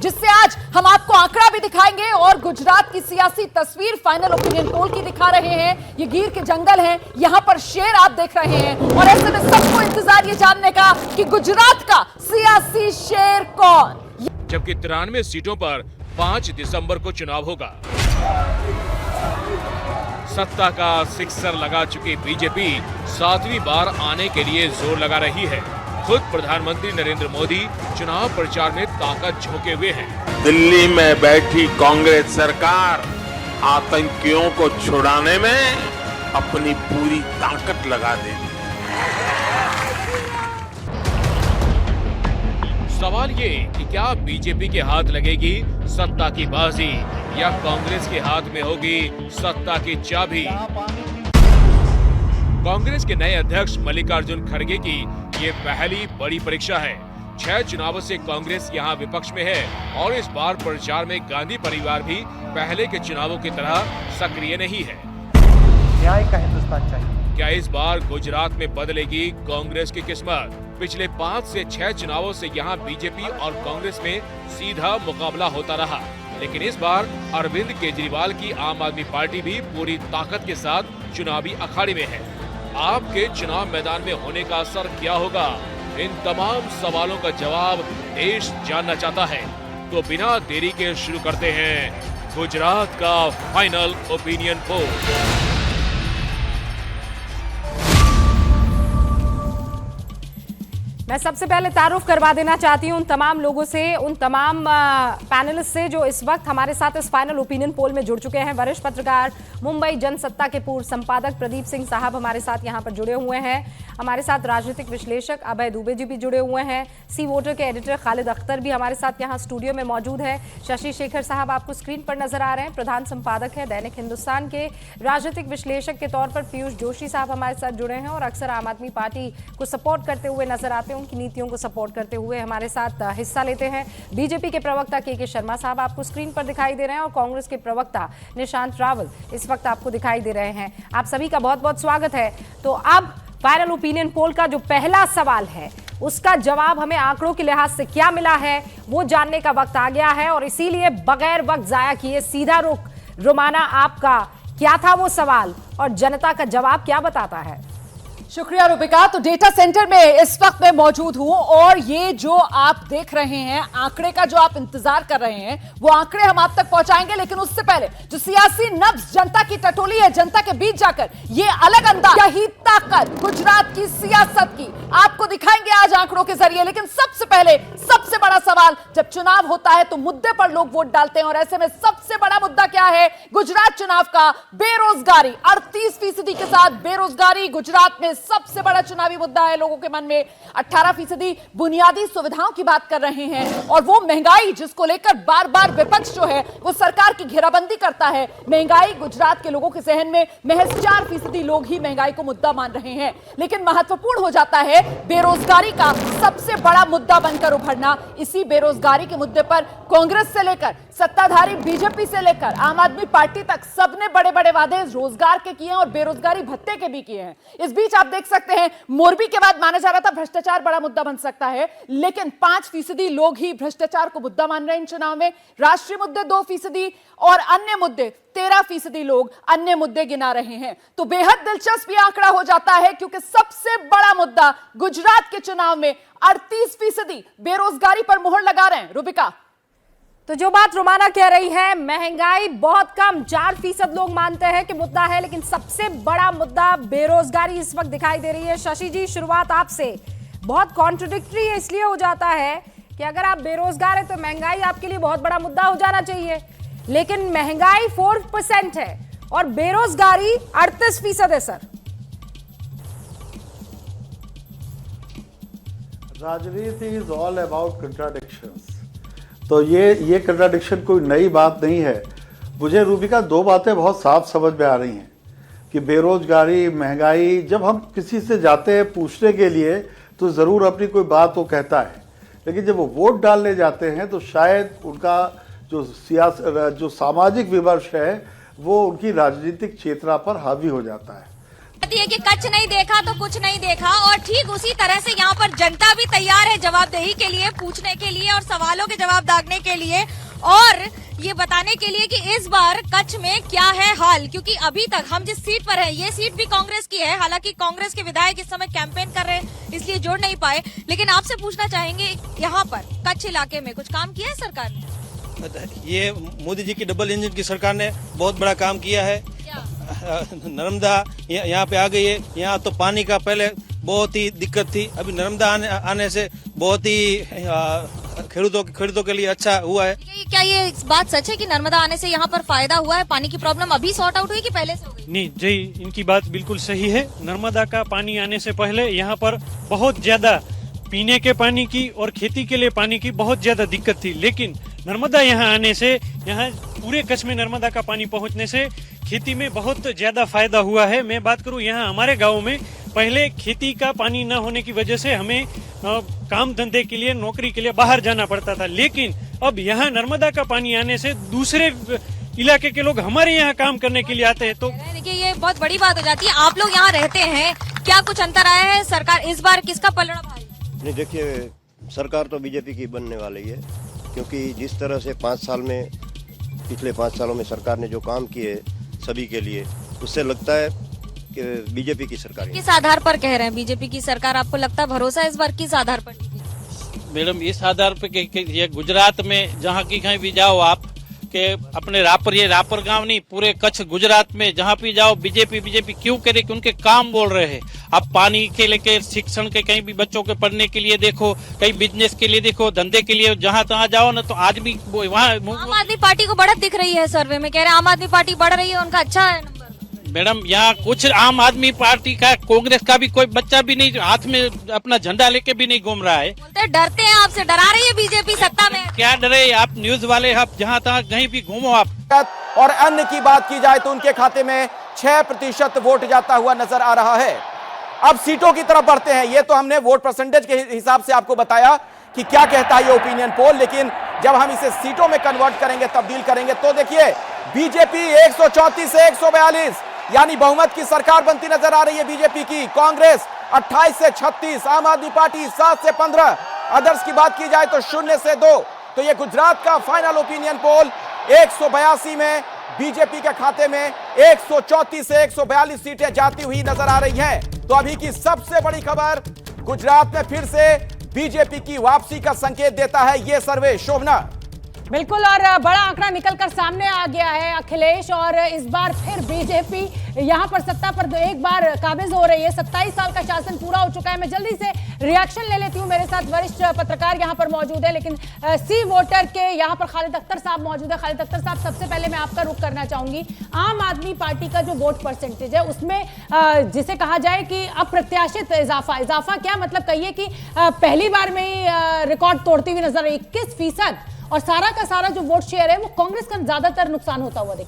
जिससे आज हम आपको आंकड़ा भी दिखाएंगे और गुजरात की सियासी तस्वीर फाइनल ओपिनियन पोल की दिखा रहे हैं। ये गिर के जंगल हैं, यहां पर शेर आप देख रहे हैं और ऐसे में सबको इंतजार ये जानने का कि गुजरात का सियासी शेर कौन। जबकि 93 सीटों पर 5 दिसंबर को चुनाव होगा। सत्ता का सिक्सर लगा चुकी बीजेपी 7वीं बार आने के लिए जोर लगा रही है। खुद प्रधानमंत्री नरेंद्र मोदी चुनाव प्रचार में ताकत झोंके हुए हैं। दिल्ली में बैठी कांग्रेस सरकार आतंकियों को छुड़ाने में अपनी पूरी ताकत लगा देगी। सवाल ये कि क्या बीजेपी के हाथ लगेगी सत्ता की बाजी या कांग्रेस के हाथ में होगी सत्ता की चाबी। कांग्रेस के नए अध्यक्ष मल्लिकार्जुन खड़गे की ये पहली बड़ी परीक्षा है। 6 चुनावों से कांग्रेस यहाँ विपक्ष में है और इस बार प्रचार में गांधी परिवार भी पहले के चुनावों की तरह सक्रिय नहीं है। न्याय का हिंदुस्तान चाहिए। क्या इस बार गुजरात में बदलेगी कांग्रेस की किस्मत? पिछले 5 से 6 चुनावों से यहाँ बीजेपी और कांग्रेस में सीधा मुकाबला होता रहा, लेकिन इस बार अरविंद केजरीवाल की आम आदमी पार्टी भी पूरी ताकत के साथ चुनावी अखाड़े में है। आपके चुनाव मैदान में होने का असर क्या होगा? इन तमाम सवालों का जवाब देश जानना चाहता है। तो बिना देरी के शुरू करते हैं गुजरात का फाइनल ओपिनियन पोल। मैं सबसे पहले तारुफ करवा देना चाहती हूँ उन तमाम लोगों से, उन तमाम पैनलिस्ट से जो इस वक्त हमारे साथ इस फाइनल ओपिनियन पोल में जुड़ चुके हैं। वरिष्ठ पत्रकार, मुंबई जनसत्ता के पूर्व संपादक प्रदीप सिंह साहब हमारे साथ यहाँ पर जुड़े हुए हैं। हमारे साथ राजनीतिक विश्लेषक अभय दुबे जी भी जुड़े हुए हैं। सी वोटर के एडिटर खालिद अख्तर भी हमारे साथ यहाँ स्टूडियो में मौजूद है। शशि शेखर साहब आपको स्क्रीन पर नजर आ रहे हैं, प्रधान संपादक है दैनिक हिंदुस्तान के। राजनीतिक विश्लेषक के तौर पर पीयूष जोशी साहब हमारे साथ जुड़े हैं और अक्सर आम आदमी पार्टी को सपोर्ट करते हुए नजर आते हैं, उनकी नीतियों को सपोर्ट करते हुए हमारे साथ हिस्सा लेते हैं। बीजेपी के प्रवक्ता के शर्मा साहब आपको स्क्रीन पर दिखाई दे रहे हैं और कांग्रेस के प्रवक्ता निशांत रावल इस वक्त आपको दिखाई दे रहे हैं। आप सभी का बहुत बहुत स्वागत है। तो अब फाइनल ओपिनियन पोल का जो पहला सवाल है उसका जवाब हमें आंकड़ों के लिहाज से क्या मिला है वो जानने का वक्त आ गया है और इसीलिए बगैर वक्त जाया किए सीधा रुख रोमाना आपका क्या था वो सवाल और जनता का जवाब क्या बताता है। शुक्रिया रुबिका। तो डेटा सेंटर में इस वक्त मैं मौजूद हूं और ये जो आप देख रहे हैं आंकड़े का जो आप इंतजार कर रहे हैं वो आंकड़े हम आप तक पहुंचाएंगे, लेकिन उससे पहले जो सियासी नब्ज जनता की टटोली है, जनता के बीच जाकर ये अलग अंदाज, यही ताकत गुजरात की सियासत की आपको दिखाएंगे आज आंकड़ों के जरिए। लेकिन सबसे पहले सबसे बड़ा सवाल, जब चुनाव होता है तो मुद्दे पर लोग वोट डालते हैं और ऐसे में सबसे बड़ा मुद्दा क्या है गुजरात चुनाव का? बेरोजगारी। 38% के साथ बेरोजगारी गुजरात में सबसे बड़ा चुनावी मुद्दा है लोगों के मन में। 18% बुनियादी सुविधाओं की बात कर रहे हैं और वो महंगाई जिसको लेकर बार बार विपक्ष जो है वो सरकार की घेराबंदी करता है। महंगाई गुजरात के लोगों के जहन में महज 4% लोग ही महंगाई को मुद्दा मान रहे हैं। लेकिन महत्वपूर्ण हो जाता है बेरोजगारी का सबसे बड़ा मुद्दा बनकर उभरना। इसी बेरोजगारी के मुद्दे पर कांग्रेस से लेकर सत्ताधारी बीजेपी से लेकर आम आदमी पार्टी तक सबने बड़े बड़े वादे रोजगार के किए हैं और बेरोजगारी भत्ते के भी किए हैं। इस बीच आप देख सकते हैं मोरबी के बाद माना जा रहा था भ्रष्टाचार बड़ा मुद्दा बन सकता है, लेकिन 5% लोग ही भ्रष्टाचार को मुद्दा मान रहे हैं इन चुनाव में। राष्ट्रीय मुद्दे 2% और अन्य मुद्दे 13% लोग अन्य मुद्दे गिना रहे हैं। तो बेहद दिलचस्प ये आंकड़ा हो जाता है क्योंकि सबसे बड़ा मुद्दा गुजरात के चुनाव में 38% बेरोजगारी पर मुहर लगा रहे हैं। रुबिका, तो जो बात रोमाना कह रही है, महंगाई बहुत कम 4% लोग मानते हैं कि मुद्दा है, लेकिन सबसे बड़ा मुद्दा बेरोजगारी इस वक्त दिखाई दे रही है। शशि जी, शुरुआत आपसे। बहुत कॉन्ट्रडिक्टरी इसलिए हो जाता है कि अगर आप बेरोजगार है तो महंगाई आपके लिए बहुत बड़ा मुद्दा हो जाना चाहिए, लेकिन महंगाई 4% है और बेरोजगारी 38% है। सर, राजनीति इज ऑल अबाउट कंट्राडिक्शंस। तो ये कंट्राडिक्शन कोई नई बात नहीं है। मुझे रूबिका 2 बातें बहुत साफ समझ में आ रही हैं कि बेरोजगारी, महंगाई, जब हम किसी से जाते हैं पूछने के लिए तो ज़रूर अपनी कोई बात वो कहता है, लेकिन जब वो वोट डालने जाते हैं तो शायद उनका जो सामाजिक विमर्श है वो उनकी राजनीतिक चेतना पर हावी हो जाता है। कहती है कि कच्छ नहीं देखा तो कुछ नहीं देखा, और ठीक उसी तरह से यहाँ पर जनता भी तैयार है जवाबदेही के लिए, पूछने के लिए और सवालों के जवाब दागने के लिए, और ये बताने के लिए कि इस बार कच्छ में क्या है हाल। क्योंकि अभी तक हम जिस सीट पर हैं, ये सीट भी कांग्रेस की है, हालांकि कांग्रेस के विधायक इस समय कैंपेन कर रहे हैं इसलिए जोड़ नहीं पाए, लेकिन आपसे पूछना चाहेंगे यहाँ पर कच्छ इलाके में कुछ काम किया है सरकार ने? ये मोदी जी की डबल इंजन की सरकार ने बहुत बड़ा काम किया है। नर्मदा यहाँ पे आ गई है। यहाँ तो पानी का पहले बहुत ही दिक्कत थी, अभी नर्मदा आने से बहुत ही खेडूतों के लिए अच्छा हुआ है। क्या ये बात सच है कि नर्मदा आने से यहाँ पर फायदा हुआ है? पानी की प्रॉब्लम अभी सॉर्ट आउट हुई कि पहले से हो गई? नहीं जी, इनकी बात बिल्कुल सही है। नर्मदा का पानी आने से पहले यहाँ पर बहुत ज्यादा पीने के पानी की और खेती के लिए पानी की बहुत ज्यादा दिक्कत थी, लेकिन नर्मदा यहाँ आने से, यहाँ पूरे कच्छ में नर्मदा का पानी पहुँचने से खेती में बहुत ज्यादा फायदा हुआ है। मैं बात करूँ यहाँ हमारे गाँव में पहले खेती का पानी न होने की वजह से हमें काम धंधे के लिए, नौकरी के लिए बाहर जाना पड़ता था, लेकिन अब यहाँ नर्मदा का पानी आने से दूसरे इलाके के लोग हमारे यहाँ काम करने के लिए आते हैं। तो देखिए ये बहुत बड़ी बात हो जाती है। आप लोग यहाँ रहते हैं, क्या कुछ अंतर आया है? सरकार इस बार किसका पलड़ा भारी? नहीं, देखिए सरकार तो बीजेपी की बनने वाली है, क्योंकि जिस तरह से पिछले 5 सालों में सरकार ने जो काम किए सभी के लिए, उससे लगता है कि बीजेपी की सरकार। किस आधार पर कह रहे हैं बीजेपी की सरकार? आपको लगता है भरोसा इस बार किस आधार पर? मैडम इस आधार पे कि ये गुजरात में जहाँ की कहीं भी जाओ आप, के अपने रापर गांव नहीं, पूरे कच्छ गुजरात में जहाँ भी जाओ बीजेपी क्यों करे कि उनके काम बोल रहे हैं। आप पानी के लेके, शिक्षण के, कहीं भी बच्चों के पढ़ने के लिए देखो, कहीं बिजनेस के लिए देखो, धंधे के लिए, जहाँ तहाँ जाओ ना, तो आज भी वहाँ आम आदमी पार्टी को बढ़त दिख रही है। सर्वे में कह रहे हैं आम आदमी पार्टी बढ़ रही है, उनका अच्छा है नंबर। मैडम यहाँ कुछ आम आदमी पार्टी का, कांग्रेस का भी कोई बच्चा भी नहीं हाथ में अपना झंडा लेके भी नहीं घूम रहा है। बोलते डरते हैं आपसे, डरा रही है बीजेपी सत्ता में। क्या डरे आप? न्यूज वाले आप जहाँ तहाँ कहीं भी घूमो आप। और अन्य की बात की जाए तो उनके खाते में 6% वोट जाता हुआ नजर आ रहा है। अब सीटों की तरफ बढ़ते हैं। ये तो हमने वोट परसेंटेज के हिसाब से आपको बताया कि क्या कहता है ये ओपिनियन पोल, लेकिन जब हम इसे सीटों में कन्वर्ट करेंगे, तब्दील करेंगे, तो देखिए बीजेपी 134 से 142 यानी बहुमत की सरकार बनती नजर आ रही है बीजेपी की। कांग्रेस 28 से 36, आम आदमी पार्टी 7 से 15, अदर्स की बात की जाए तो 0 से 2। तो ये गुजरात का फाइनल ओपिनियन पोल 182 में बीजेपी के खाते में 134 से 142 सीटें जाती हुई नजर आ रही हैं। तो अभी की सबसे बड़ी खबर, गुजरात में फिर से बीजेपी की वापसी का संकेत देता है ये सर्वे। शोभना। बिल्कुल, और बड़ा आंकड़ा निकलकर सामने आ गया है अखिलेश, और इस बार फिर बीजेपी यहां पर सत्ता पर एक बार काबिज हो रही है। 27 साल का शासन पूरा हो चुका है। मैं जल्दी से रिएक्शन ले लेती हूं, मेरे साथ वरिष्ठ पत्रकार यहां पर मौजूद है, लेकिन सी वोटर के यहां पर खालिद अख्तर साहब मौजूद है। खालिद अख्तर साहब, सबसे पहले मैं आपका रुख करना चाहूंगी। आम आदमी पार्टी का जो वोट परसेंटेज है उसमें जिसे कहा जाए कि अप्रत्याशित इजाफा क्या मतलब, कहिए कि पहली बार में ही रिकॉर्ड तोड़ती हुई नजर आई 21%, और सारा का सारा जो वोट शेयर है वो कांग्रेस का ज्यादातर नुकसान होता हुआ दिखा।